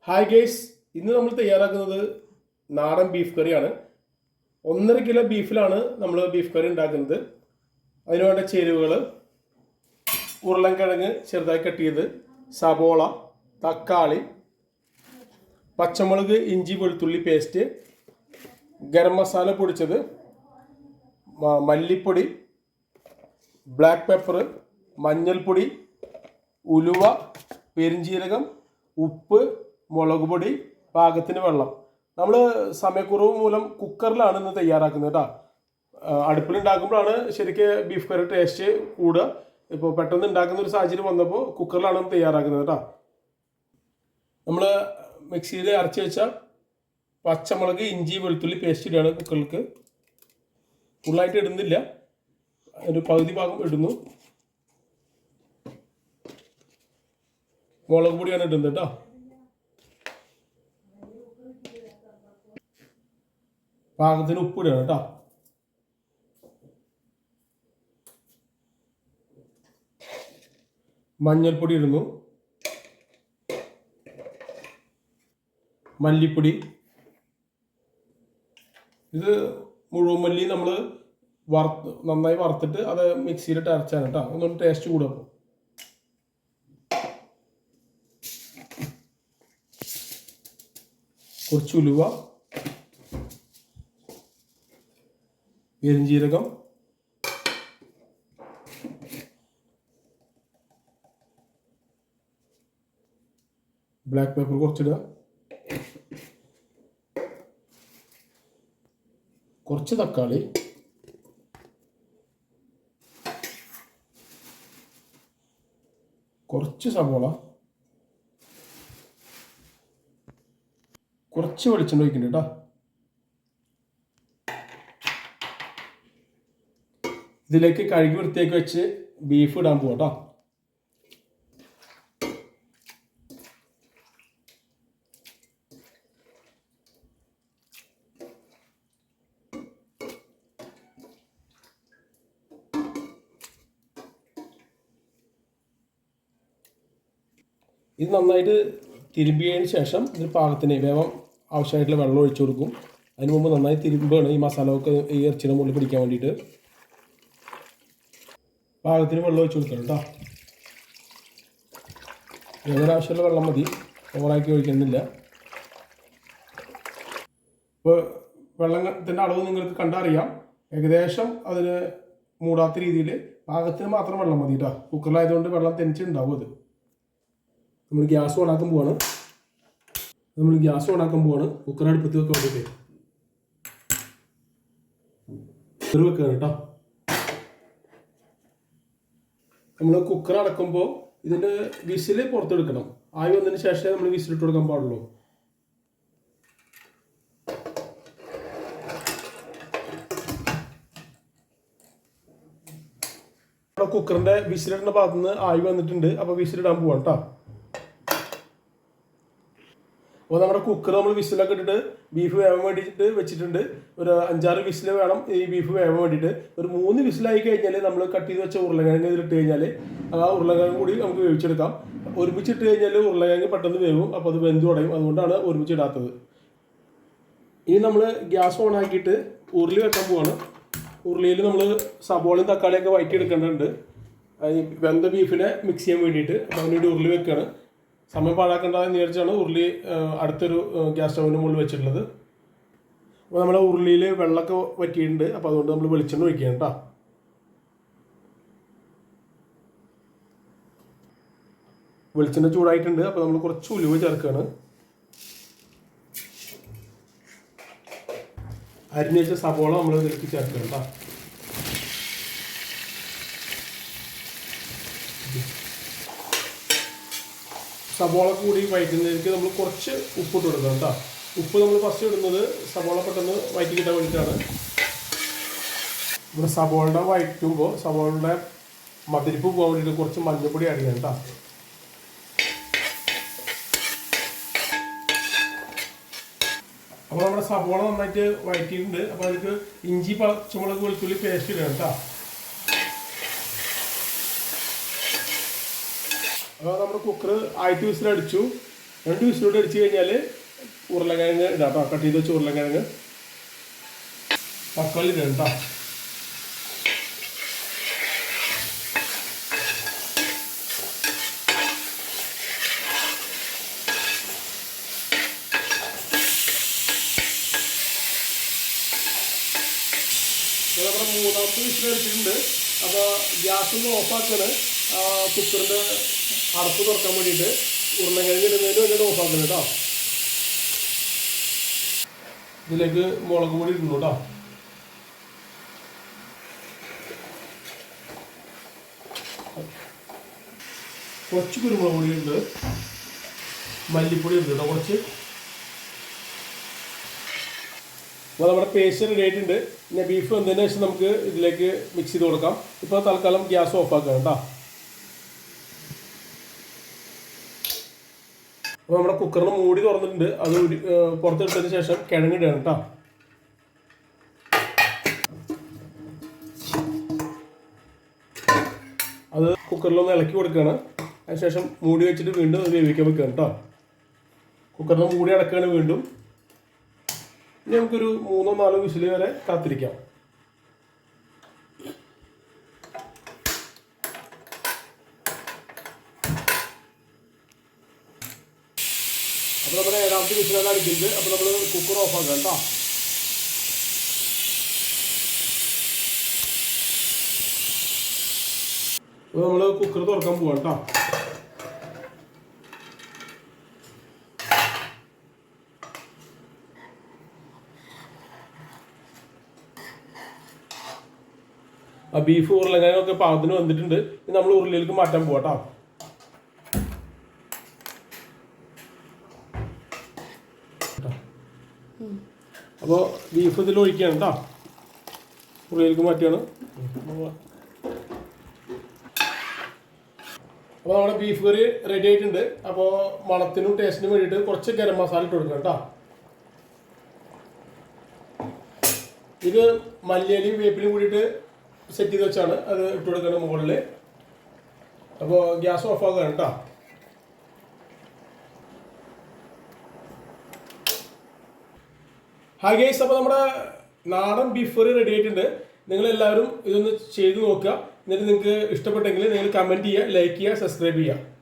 Hi guys, ഇന്ന് നമ്മൾ തയ്യാറാക്കുന്നത് നാടൻ ബീഫ് കറിയാണ്. 1.5 കിലോ ബീഫിലാണ് നമ്മൾ ബീഫ് കറി ഉണ്ടാക്കുന്നത്. അതിനുവേണ്ട ചേരുവകൾ: ഉരുളൻകിഴങ്ങ് ചെറുതായി കട്ട് ചെയ്ത്, സബോള, തക്കാളി, പച്ചമുളക്, ഇഞ്ചി വെളുത്തുള്ളി പേസ്റ്റ്, ഗരം മസാല പൊടിച്ചത്, മല്ലിപ്പൊടി, ബ്ലാക്ക് പെപ്പർ, മഞ്ഞൾപ്പൊടി, ഉലുവ, പെരിഞ്ജീരകം, ഉപ്പ്, മുളക് പൊടി, പാകത്തിന് വെള്ളം. നമ്മൾ സമയക്കുറവ് മൂലം കുക്കറിലാണ് ഇന്ന് തയ്യാറാക്കുന്നത് കേട്ടോ. അടുപ്പിലുണ്ടാക്കുമ്പോഴാണ് ശരിക്കും ബീഫ് കറി ടേസ്റ്റ് കൂടുക. ഇപ്പോൾ പെട്ടെന്ന് ഉണ്ടാക്കുന്ന ഒരു സാഹചര്യം വന്നപ്പോൾ കുക്കറിലാണ് തയ്യാറാക്കുന്നത് കേട്ടോ. നമ്മൾ മിക്സിയിൽ അരച്ച് വെച്ച പച്ചമുളക്, ഇഞ്ചി, വെളുത്തുള്ളി പേസ്റ്റ് ഇടുകയാണ് കുക്കറിലേക്ക്. ഫുള്ളായിട്ട് ഇടുന്നില്ല, ഒരു പകുതി ഭാഗം ഇടുന്നു. മുളക് പൊടിയാണ് ഇടുന്നത് കേട്ടോ. പാകത്തിന് ഉപ്പ് ഇടണം കേട്ടോ. മഞ്ഞൾപ്പൊടി ഇടുന്നു, മല്ലിപ്പൊടി. ഇത് മുഴുവൻ മല്ലി നമ്മൾ നന്നായി വറുത്തിട്ട് അത് മിക്സിയിലിട്ട് അരച്ചാണ് കേട്ടോ. ഒന്നും ടേസ്റ്റ് കൂടും. അപ്പോൾ കുറച്ച് ഉലുവ, പെരിഞ്ജീരകം, ബ്ലാക്ക് പെപ്പർ കുറച്ചിടുക, കുറച്ച് തക്കാളി, കുറച്ച് സവോള, കുറച്ച് വെളിച്ചെണ്ണ ഒഴിക്കുന്നുണ്ട് കേട്ടോ. ഇതിലേക്ക് കഴുകി വൃത്തിയാക്കി വെച്ച് ബീഫ് ഇടാൻ പോവാം കേട്ടോ. ഇത് നന്നായിട്ട് തിരുമ്പിയതിന് ശേഷം ഇതിന് പാകത്തിന് വേഗം ആവശ്യമായിട്ടുള്ള വെള്ളം ഒഴിച്ചു കൊടുക്കും. അതിന് മുമ്പ് നന്നായി തിരുമ്പാണ് ഈ മസാല ഒക്കെ ഈ ഇറച്ചിയുടെ മുകളിൽ പിടിക്കാൻ വേണ്ടിയിട്ട്. പാകത്തിന് വെള്ളം ഒഴിച്ചു കൊടുക്കണം കേട്ടോ. ഏതൊരാവശ്യമുള്ള വെള്ളം മതി, ഓവറാക്കി ഒഴിക്കുന്നില്ല. ഇപ്പോൾ വെള്ളത്തിൻ്റെ അളവ് നിങ്ങൾക്ക് കണ്ടറിയാം. ഏകദേശം അതിന് മൂടാത്ത രീതിയിൽ പാകത്തിന് മാത്രം വെള്ളം മതി കേട്ടോ. കുക്കറിലായതുകൊണ്ട് വെള്ളം തെനിച്ചുണ്ടാവും. അത് നമ്മൾ ഗ്യാസ് ഓണാക്കാൻ പോവാണ്. കുക്കർ അടുപ്പത്ത് വെക്കാൻ വേണ്ടിയിട്ട് വെക്കുകയാണ് കേട്ടോ. നമ്മൾ കുക്കർ അടക്കുമ്പോൾ ഇതിൻ്റെ വിസിൽ പുറത്തെടുക്കണം. ആയി വന്നതിന് ശേഷമേ നമ്മൾ വിസിലിട്ട് കൊടുക്കാൻ പാടുള്ളൂ. കുക്കറിൻ്റെ വിസിലിടുന്ന ഭാഗത്ത് നിന്ന് ആയി വന്നിട്ടുണ്ട്. അപ്പോൾ വിസിലിടാൻ പോവാം കേട്ടോ. അപ്പോൾ നമ്മുടെ കുക്കർ നമ്മൾ വിസിലൊക്കെ ഇട്ടിട്ട് ബീഫ് വേവാൻ വേണ്ടിയിട്ട് വെച്ചിട്ടുണ്ട്. ഒരു 5-6 വിസിൽ വേണം ഈ ബീഫ് വേവാൻ വേണ്ടിയിട്ട്. ഒരു 3 വിസിലായി കഴിഞ്ഞാൽ നമ്മൾ കട്ട് ചെയ്ത് വെച്ച ഉരുളക്കിഴങ്ങ് ഇതിലിട്ട് കഴിഞ്ഞാൽ ആ ഉരുളക്കിഴങ്ങ് കൂടി നമുക്ക് വേവിച്ചെടുക്കാം. ഒരുമിച്ചിട്ട് കഴിഞ്ഞാൽ ഉരുളക്കിഴങ്ങ് പെട്ടെന്ന് വേവും. അപ്പോൾ അത് വെന്ത് തുടങ്ങും. അതുകൊണ്ടാണ് ഒരുമിച്ചിടാത്തത്. ഇനി നമ്മൾ ഗ്യാസ് ഓൺ ആക്കിയിട്ട് ഉരുളി വെക്കാൻ പോവാണ്. ഉരുളിയിൽ നമ്മൾ സബോളയും തക്കാളിയൊക്കെ വഴറ്റി എടുക്കേണ്ടതുണ്ട്. വെന്ത ബീഫിനെ മിക്സ് ചെയ്യാൻ വേണ്ടിയിട്ട്. അപ്പോൾ അതിനുവേണ്ടി ഉരുളി വെക്കുകയാണ്. സമയം പാഴാക്കേണ്ടതെന്ന് വിചാരിച്ചാണ് ഉരുളി അടുത്തൊരു ഗ്യാസ് സ്റ്റൗവിൻ്റെ മുകളിൽ വെച്ചിട്ടുള്ളത്. അപ്പോൾ നമ്മുടെ ഉരുളിയിൽ വെള്ളമൊക്കെ വറ്റിയിട്ടുണ്ട്. അപ്പോൾ അതുകൊണ്ട് നമ്മൾ വെളിച്ചെണ്ണ ഒഴിക്കുകയാണ് കേട്ടോ. വെളിച്ചെണ്ണ ചൂടായിട്ടുണ്ട്. അപ്പോൾ നമ്മൾ കുറച്ച് ഉലുവ ചേർക്കുകയാണ്. അരിഞ്ഞ് വെച്ച സവോള നമ്മൾ ഇതിലേക്ക് ചേർക്കുകയാണ് കേട്ടോ. സവോള കൂടി വഴറ്റുന്നതിലേക്ക് നമ്മൾ കുറച്ച് ഉപ്പിട്ട് കൊടുക്കണം കേട്ടോ. ഉപ്പ് നമ്മൾ ഫസ്റ്റ് ഇടുന്നത് സവോള പെട്ടെന്ന് വഴറ്റി കിട്ടാൻ വേണ്ടിയിട്ടാണ്. ഇവിടെ സവോളയുടെ വഴറ്റുമ്പോൾ സവോളയുടെ മതിരിപ്പ് പോകാൻ വേണ്ടിയിട്ട് കുറച്ച് മഞ്ഞൾപ്പൊടി ആഡ് ചെയ്യാം കേട്ടോ. അപ്പോൾ നമ്മുടെ സവോള നന്നായിട്ട് വഴറ്റിയിട്ടുണ്ട്. അപ്പോൾ അതിലേക്ക് ഇഞ്ചി, പച്ചമുളക്, വെളുത്തുള്ളി പേസ്റ്റ് ഇടണം കേട്ടോ. അപ്പോൾ നമ്മുടെ കുക്കർ ആയിട്ട് വിസിലടിച്ചു. 2 വിസിലോട്ട് അടിച്ച് കഴിഞ്ഞാൽ ഉരുളക്കിഴങ്ങ് ഇടാം കേട്ടോ. കട്ട് ചെയ്ത് വെച്ച ഉരുളക്കിഴങ്ങ് തക്കാളി ഇടാം കേട്ടോ. നമ്മുടെ 3ാമത്തെ വിസിൽ അടിച്ചിട്ടുണ്ട്. അപ്പോൾ ഗ്യാസ് ഒന്ന് ഓഫാക്കാണ്. കുക്കറിൻ്റെ അടപ്പ് തുറക്കാൻ വേണ്ടിയിട്ട് ഉരുളക്കിഴങ്ങ് ഇടുന്നതിന് വേണ്ടിയിട്ട് ഓഫാക്കണം കേട്ടോ. ഇതിലേക്ക് മുളക് പൊടി ഇടുന്നു കേട്ടോ. കുറച്ച് കുരുമുളക് പൊടി ഉണ്ട്, മല്ലിപ്പൊടി ഉണ്ട് കേട്ടോ കുറച്ച്. അപ്പോൾ നമ്മുടെ പേസ്റ്റ് റെഡി ആയിട്ടുണ്ട്. പിന്നെ ബീഫ് വന്നതിന് ശേഷം നമുക്ക് ഇതിലേക്ക് മിക്സ് ചെയ്ത് കൊടുക്കാം. ഇപ്പോൾ തൽക്കാലം ഗ്യാസ് ഓഫാക്കാം കേട്ടോ. അപ്പോൾ നമ്മുടെ കുക്കറിന് മൂടി തുറന്നിട്ടുണ്ട്. അത് പുറത്തെടുത്തതിന് ശേഷം കിഴങ്ങിടുകയാണ് കേട്ടോ. അത് കുക്കറിലൊന്ന് ഇളക്കി കൊടുക്കുകയാണ്. അതിനുശേഷം മൂടി വെച്ചിട്ട് വീണ്ടും വേവിക്കാൻ വെക്കുകയാണ് കേട്ടോ. കുക്കറിന് മൂടി അടക്കുകയാണ് വീണ്ടും. ഇനി നമുക്കൊരു 3-4 വിസിൽ വരെ കാത്തിരിക്കാം. അപ്പോൾ നമ്മുടെ 7ാമത്തെ വിസിലാണ് അടിക്കുന്നത്. അപ്പോൾ നമ്മൾ കുക്കർ ഓഫാക്കാം കേട്ടോ. അപ്പോൾ നമ്മൾ കുക്കർ തുറക്കാൻ പോവാം കേട്ടോ. ആ ബീഫ് ഉരുളക്കിഴങ്ങൊക്കെ പാകത്തിന് വന്നിട്ടുണ്ട്. ഇനി നമ്മൾ ഉരുളിയിലേക്ക് മാറ്റാൻ പോവാട്ടോ. അപ്പോൾ ബീഫ് ഇതിൽ ഒഴിക്കുകയാണ് കേട്ടോ. ഉരുളിയിലേക്ക് മാറ്റുകയാണ്. അപ്പോൾ നമ്മുടെ ബീഫ് കറി റെഡി ആയിട്ടുണ്ട്. അപ്പോൾ മണത്തിനും ടേസ്റ്റിനും വേണ്ടിയിട്ട് കുറച്ച് ഗരം മസാല ഇട്ട് കൊടുക്കണം കേട്ടോ. ഇത് മല്ലിയിലയും വേപ്പിലും കൂടിയിട്ട് സെറ്റ് ചെയ്ത് വെച്ചാണ് അത് ഇട്ട് കൊടുക്കുന്നത് മുകളിൽ. അപ്പോൾ ഗ്യാസ് ഓഫ് ആക്കുകയാണ് കേട്ടോ. ഹായ് ഗൈസ്, അപ്പോൾ നമ്മുടെ നാടൻ ബീഫ് കറി റെഡി ആയിട്ടുണ്ട്. നിങ്ങളെല്ലാവരും ഇതൊന്ന് ചെയ്ത് നോക്കുക. എന്നിട്ട് നിങ്ങൾക്ക് ഇഷ്ടപ്പെട്ടെങ്കിൽ നിങ്ങൾ കമൻറ്റ് ചെയ്യുക, ലൈക്ക് ചെയ്യുക, സബ്സ്ക്രൈബ് ചെയ്യുക.